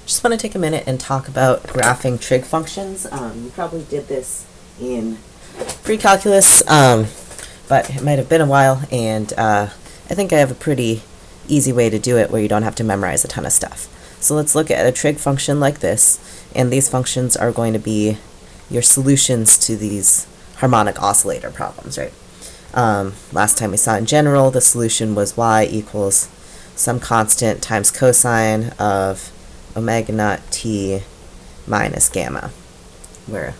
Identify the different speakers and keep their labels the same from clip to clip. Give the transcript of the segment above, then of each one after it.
Speaker 1: Just want to take a minute and talk about graphing trig functions. You probably did this in pre-calculus, but it might have been a while, and I think I have a pretty easy way to do it where you don't have to memorize a ton of stuff. So let's look at a trig function like this, and these functions are going to be your solutions to these harmonic oscillator problems, right? Last time we saw in general, the solution was y equals some constant times cosine of omega naught t minus gamma, where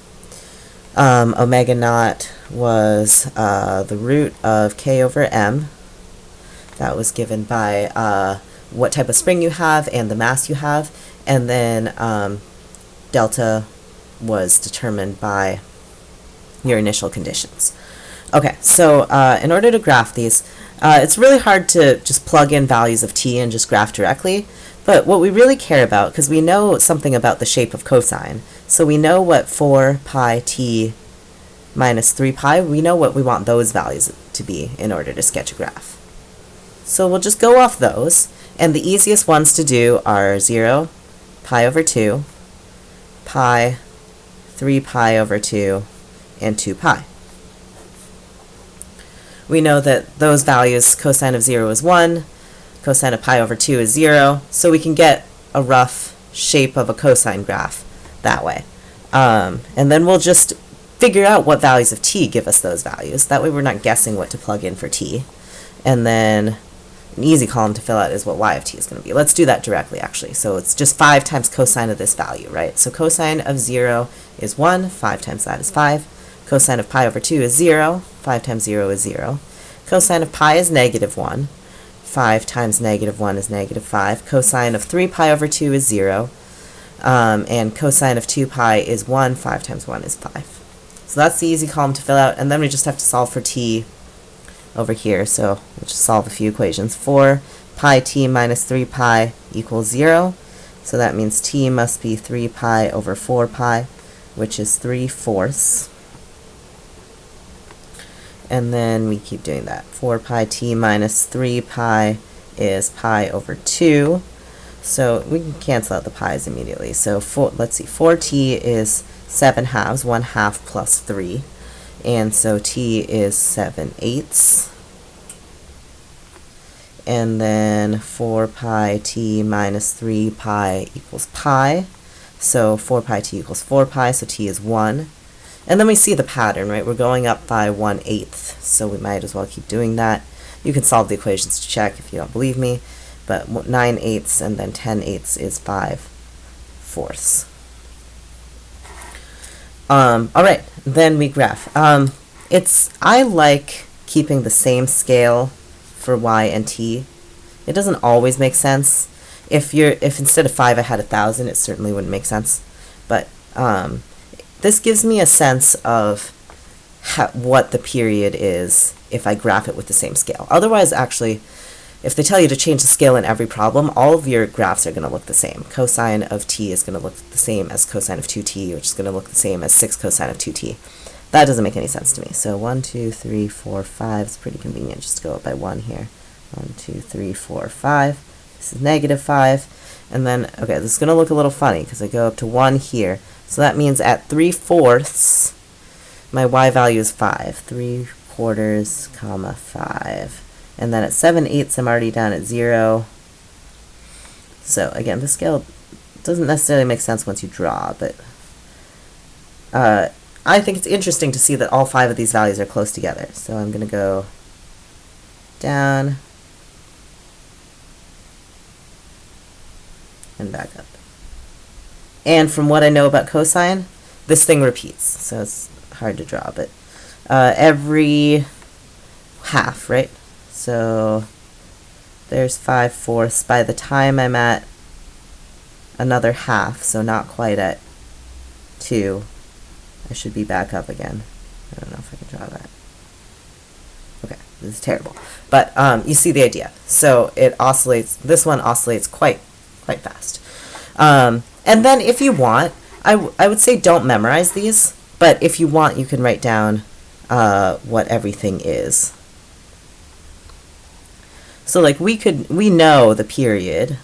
Speaker 1: omega naught was the root of k over m. That was given by what type of spring you have and the mass you have, and then delta was determined by your initial conditions. Okay, so in order to graph these, it's really hard to just plug in values of t and just graph directly, but what we really care about, because we know something about the shape of cosine, so we know what 4 pi t minus 3 pi, we know what we want those values to be in order to sketch a graph. So we'll just go off those, and the easiest ones to do are 0, pi over 2, pi, 3 pi over 2, and 2 pi. We know that those values, cosine of 0 is 1, cosine of pi over 2 is 0, so we can get a rough shape of a cosine graph that way. And then we'll just figure out what values of t give us those values. That way we're not guessing what to plug in for t. And then an easy column to fill out is what y of t is going to be. Let's do that directly, actually. So it's just 5 times cosine of this value, right? So cosine of 0 is 1, 5 times that is 5. Cosine of pi over 2 is 0, 5 times 0 is 0. Cosine of pi is negative 1, 5 times negative 1 is negative 5. Cosine of 3 pi over 2 is 0, and cosine of 2 pi is 1, 5 times 1 is 5. So that's the easy column to fill out, and then we just have to solve for t over here. So we'll just solve a few equations. 4 pi t minus 3 pi equals 0, so that means t must be 3 pi over 4 pi, which is 3/4. And then we keep doing that. 4 pi t minus 3 pi is pi over 2. So we can cancel out the pi's immediately. So let's see, 4t is 7/2, 1/2 plus 3. And so t is 7/8. And then 4 pi t minus 3 pi equals pi. So 4 pi t equals 4 pi, so t is 1. And then we see the pattern, right? We're going up by 1/8, so we might as well keep doing that. You can solve the equations to check if you don't believe me, but 9/8 and then 10/8 is 5/4. All right, then we graph. I like keeping the same scale for y and t. It doesn't always make sense. If instead of 5 I had 1,000, it certainly wouldn't make sense. But this gives me a sense of what the period is if I graph it with the same scale. Otherwise, actually, if they tell you to change the scale in every problem, all of your graphs are going to look the same. Cosine of t is going to look the same as cosine of 2t, which is going to look the same as 6 cosine of 2t. That doesn't make any sense to me. So 1, 2, 3, 4, 5. It's pretty convenient just to go up by 1 here. 1, 2, 3, 4, 5. This is negative 5. And then, okay, this is going to look a little funny because I go up to 1 here. So that means at 3/4, my y value is 5. 3/4, comma 5. And then at 7/8, I'm already down at 0. So again, the scale doesn't necessarily make sense once you draw, but I think it's interesting to see that all 5 of these values are close together. So I'm going to go down and back up. And from what I know about cosine, this thing repeats, so it's hard to draw, but every half, right? So there's 5/4. By the time I'm at another half, so not quite at 2, I should be back up again. I don't know if I can draw that. Okay, this is terrible. But you see the idea. So it oscillates, this one oscillates quite fast. And then if you want, I would say don't memorize these, but if you want, you can write down what everything is. So like we know the period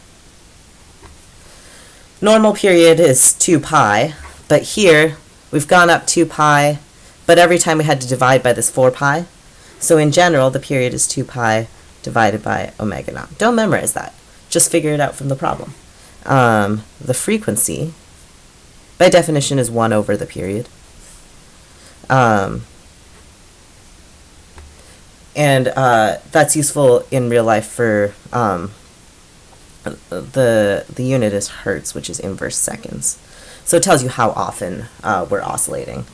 Speaker 1: normal period is 2 pi, but here we've gone up 2 pi, but every time we had to divide by this 4 pi. So in general, the period is 2 pi divided by omega naught. Don't memorize that. Just figure it out from the problem. The frequency, by definition, is 1 over the period. And that's useful in real life for the unit is hertz, which is inverse seconds. So it tells you how often we're oscillating.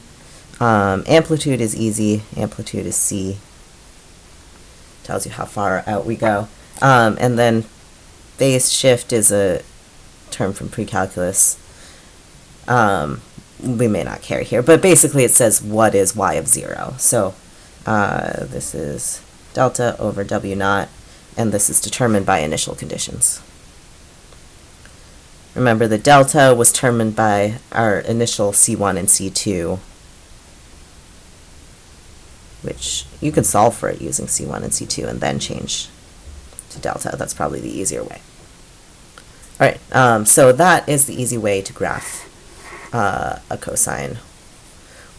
Speaker 1: Amplitude is easy. Amplitude is C. Tells you how far out we go. And then phase shift is a term from pre-calculus. We may not care here, but basically it says what is y of 0. So this is delta over W naught, and this is determined by initial conditions. Remember, the delta was determined by our initial C1 and C2, which you can solve for it using C1 and C2 and then change to delta. That's probably the easier way. All right, so that is the easy way to graph a cosine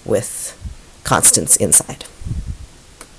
Speaker 1: with constants inside.